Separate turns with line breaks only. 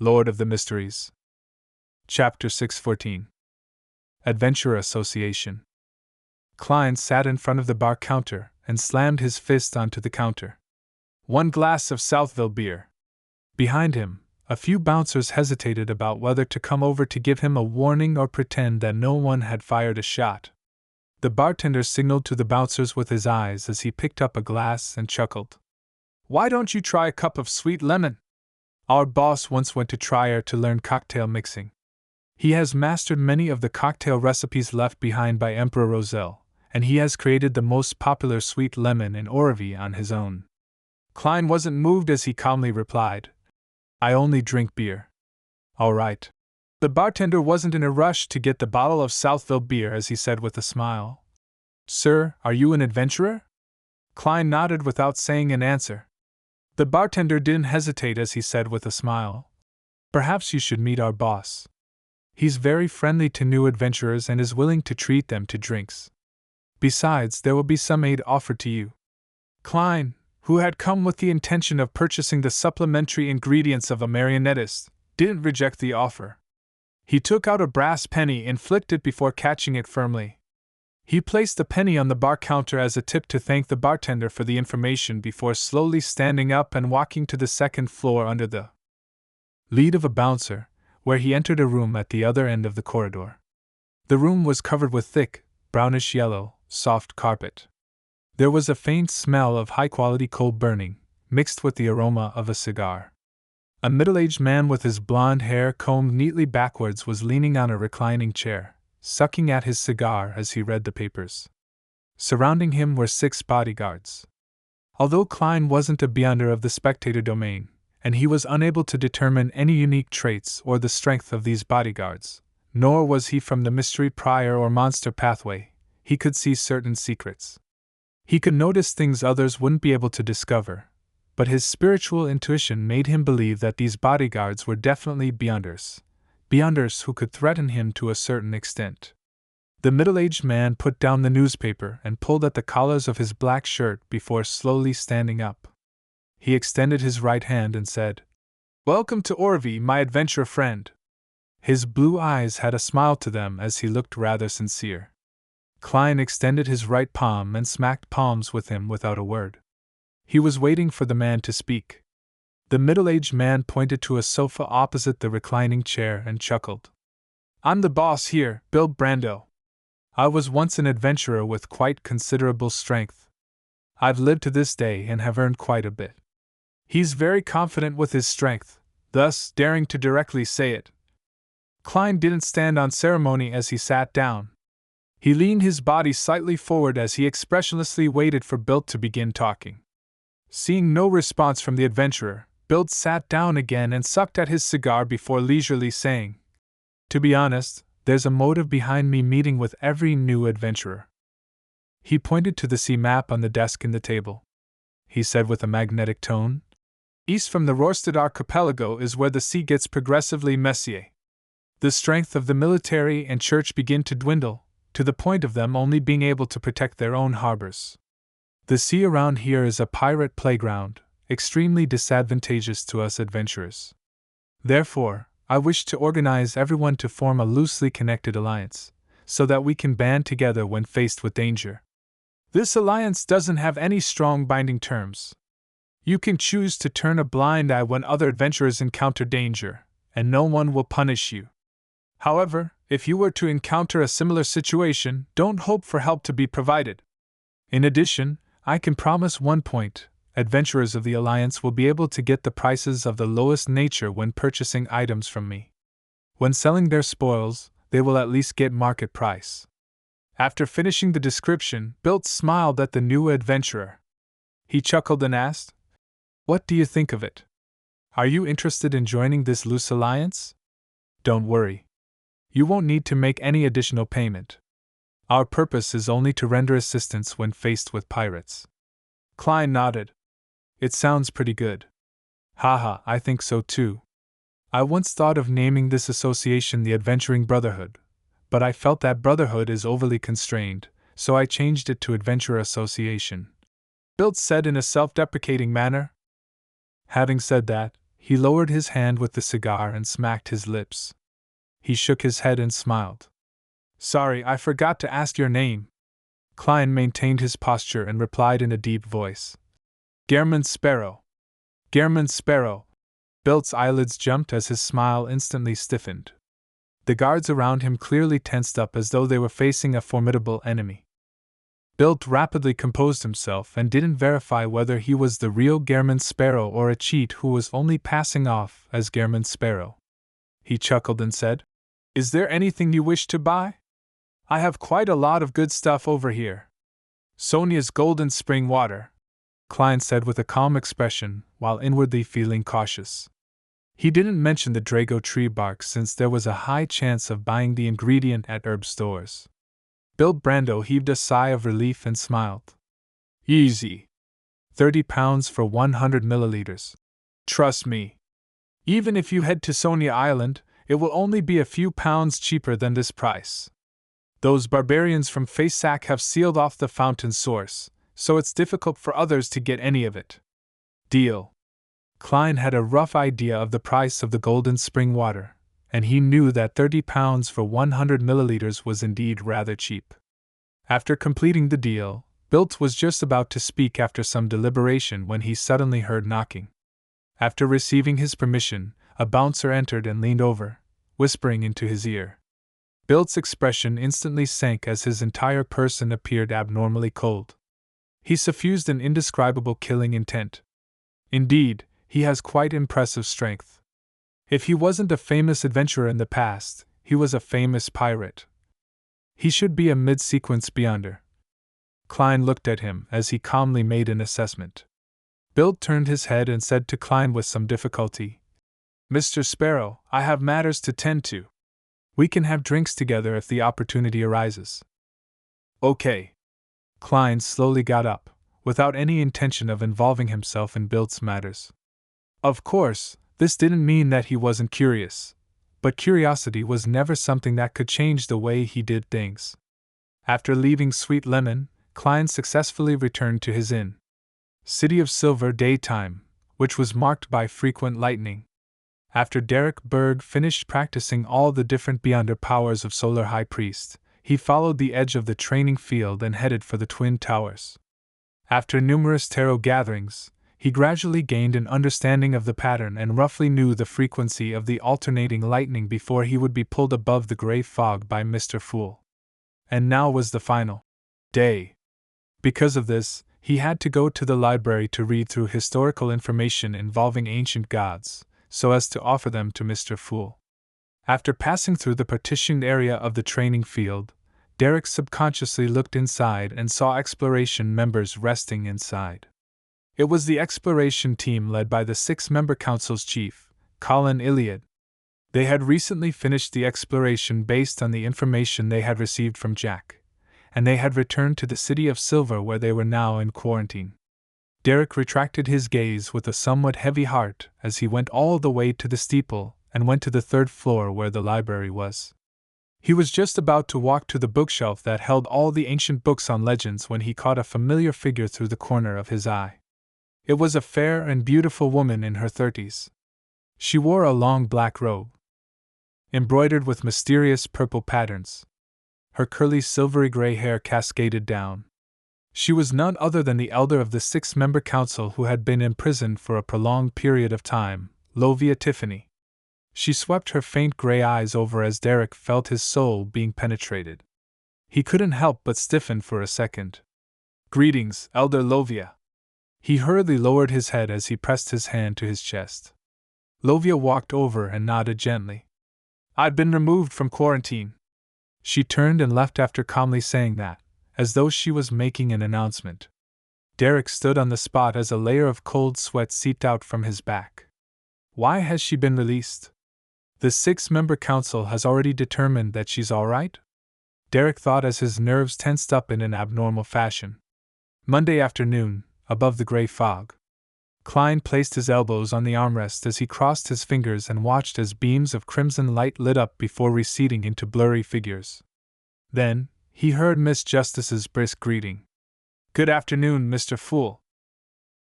Lord of the Mysteries. Chapter 614. Adventurer Association. Klein sat in front of the bar counter and slammed his fist onto the counter. One glass of Southville beer. Behind him, a few bouncers hesitated about whether to come over to give him a warning or pretend that no one had fired a shot. The bartender signaled to the bouncers with his eyes as he picked up a glass and chuckled. "Why don't you try a cup of sweet lemon? Our boss once went to Trier to learn cocktail mixing. He has mastered many of the cocktail recipes left behind by Emperor Roselle, and he has created the most popular sweet lemon in Orvie on his own." Klein wasn't moved as he calmly replied, "I only drink beer." "All right." The bartender wasn't in a rush to get the bottle of Southville beer as he said with a smile, "Sir, are you an adventurer?" Klein nodded without saying an answer. The bartender didn't hesitate as he said with a smile, "Perhaps you should meet our boss. He's very friendly to new adventurers and is willing to treat them to drinks. Besides, there will be some aid offered to you." Klein, who had come with the intention of purchasing the supplementary ingredients of a marionettist, didn't reject the offer. He took out a brass penny and flicked it before catching it firmly. He placed the penny on the bar counter as a tip to thank the bartender for the information before slowly standing up and walking to the second floor under the lead of a bouncer, where he entered a room at the other end of the corridor. The room was covered with thick, brownish-yellow, soft carpet. There was a faint smell of high-quality coal burning, mixed with the aroma of a cigar. A middle-aged man with his blonde hair combed neatly backwards was leaning on a reclining chair, sucking at his cigar as he read the papers. Surrounding him were 6 bodyguards. Although Klein wasn't a beyonder of the spectator domain, and he was unable to determine any unique traits or the strength of these bodyguards, nor was he from the mystery prior or monster pathway, he could see certain secrets. He could notice things others wouldn't be able to discover, but his spiritual intuition made him believe that these bodyguards were definitely beyonders who could threaten him to a certain extent. The middle-aged man put down the newspaper and pulled at the collars of his black shirt before slowly standing up. He extended his right hand and said, "Welcome to Orvie, my adventure friend." His blue eyes had a smile to them as he looked rather sincere. Klein extended his right palm and smacked palms with him without a word. He was waiting for the man to speak. The middle-aged man pointed to a sofa opposite the reclining chair and chuckled. "I'm the boss here, Bill Brando. I was once an adventurer with quite considerable strength. I've lived to this day and have earned quite a bit." He's very confident with his strength, thus daring to directly say it. Klein didn't stand on ceremony as he sat down. He leaned his body slightly forward as he expressionlessly waited for Bilt to begin talking. Seeing no response from the adventurer, Bilt sat down again and sucked at his cigar before leisurely saying, "To be honest, there's a motive behind me meeting with every new adventurer." He pointed to the sea map on the desk in the table. He said with a magnetic tone, "East from the Rorstad archipelago is where the sea gets progressively messier. The strength of the military and church begin to dwindle, to the point of them only being able to protect their own harbors. The sea around here is a pirate playground, extremely disadvantageous to us adventurers. Therefore, I wish to organize everyone to form a loosely connected alliance, so that we can band together when faced with danger. This alliance doesn't have any strong binding terms. You can choose to turn a blind eye when other adventurers encounter danger, and no one will punish you. However, if you were to encounter a similar situation, don't hope for help to be provided. In addition, I can promise one point: adventurers of the Alliance will be able to get the prices of the lowest nature when purchasing items from me. When selling their spoils, they will at least get market price." After finishing the description, Bilt smiled at the new adventurer. He chuckled and asked, "What do you think of it? Are you interested in joining this loose alliance? Don't worry. You won't need to make any additional payment. Our purpose is only to render assistance when faced with pirates." Klein nodded. "It sounds pretty good." "Haha, I think so too. I once thought of naming this association the Adventuring Brotherhood, but I felt that Brotherhood is overly constrained, so I changed it to Adventurer Association," Bilt said in a self-deprecating manner. Having said that, He lowered his hand with the cigar and smacked his lips. He shook his head and smiled. Sorry, I forgot to ask your name. Klein maintained his posture and replied in a deep voice. Gehrman Sparrow. Gehrman Sparrow. Bilt's eyelids jumped as his smile instantly stiffened. The guards around him clearly tensed up as though they were facing a formidable enemy. Bilt rapidly composed himself and didn't verify whether he was the real Gehrman Sparrow or a cheat who was only passing off as Gehrman Sparrow. He chuckled and said, Is there anything you wish to buy? I have quite a lot of good stuff over here. Sonia's Golden Spring Water, Klein said with a calm expression, while inwardly feeling cautious. He didn't mention the Drago tree bark since there was a high chance of buying the ingredient at herb stores. Bill Brando heaved a sigh of relief and smiled. Easy. £30 for 100 milliliters. Trust me. Even if you head to Sonia Island, it will only be a few pounds cheaper than this price. Those barbarians from Faysac have sealed off the fountain source, so it's difficult for others to get any of it. Deal. Klein had a rough idea of the price of the Golden Spring water, and he knew that £30 for 100 milliliters was indeed rather cheap. After completing the deal, Bilt was just about to speak after some deliberation when he suddenly heard knocking. After receiving his permission, a bouncer entered and leaned over, whispering into his ear. Bilt's expression instantly sank as his entire person appeared abnormally cold. He suffused an indescribable killing intent. Indeed, he has quite impressive strength. If he wasn't a famous adventurer in the past, he was a famous pirate. He should be a mid-sequence beyonder. Klein looked at him as he calmly made an assessment. Bilt turned his head and said to Klein with some difficulty, Mr. Sparrow, I have matters to tend to. We can have drinks together if the opportunity arises. Okay. Klein slowly got up, without any intention of involving himself in Bilt's matters. Of course, this didn't mean that he wasn't curious, but curiosity was never something that could change the way he did things. After leaving Sweet Lemon, Klein successfully returned to his inn. City of Silver daytime, which was marked by frequent lightning. After Derek Berg finished practicing all the different Beyonder powers of Solar High Priest, he followed the edge of the training field and headed for the Twin Towers. After numerous tarot gatherings, he gradually gained an understanding of the pattern and roughly knew the frequency of the alternating lightning before he would be pulled above the gray fog by Mr. Fool. And now was the final day. Because of this, he had to go to the library to read through historical information involving ancient gods, so as to offer them to Mr. Fool. After passing through the partitioned area of the training field, Derek subconsciously looked inside and saw exploration members resting inside. It was the exploration team led by the 6-member council's chief, Colin Iliad. They had recently finished the exploration based on the information they had received from Jack, and they had returned to the City of Silver where they were now in quarantine. Derek retracted his gaze with a somewhat heavy heart as he went all the way to the steeple and went to the 3rd floor where the library was. He was just about to walk to the bookshelf that held all the ancient books on legends when he caught a familiar figure through the corner of his eye. It was a fair and beautiful woman in her 30s. She wore a long black robe, embroidered with mysterious purple patterns. Her curly silvery gray hair cascaded down. She was none other than the elder of the 6-member council who had been imprisoned for a prolonged period of time, Lovia Tiffany. She swept her faint gray eyes over as Derek felt his soul being penetrated. He couldn't help but stiffen for a second. Greetings, Elder Lovia. He hurriedly lowered his head as he pressed his hand to his chest. Lovia walked over and nodded gently. I'd been removed from quarantine. She turned and left after calmly saying that, as though she was making an announcement. Derek stood on the spot as a layer of cold sweat seeped out from his back. Why has she been released? The 6-member council has already determined that she's all right? Derek thought as his nerves tensed up in an abnormal fashion. Monday afternoon, above the gray fog. Klein placed his elbows on the armrest as he crossed his fingers and watched as beams of crimson light lit up before receding into blurry figures. Then, he heard Miss Justice's brisk greeting. Good afternoon, Mr. Fool.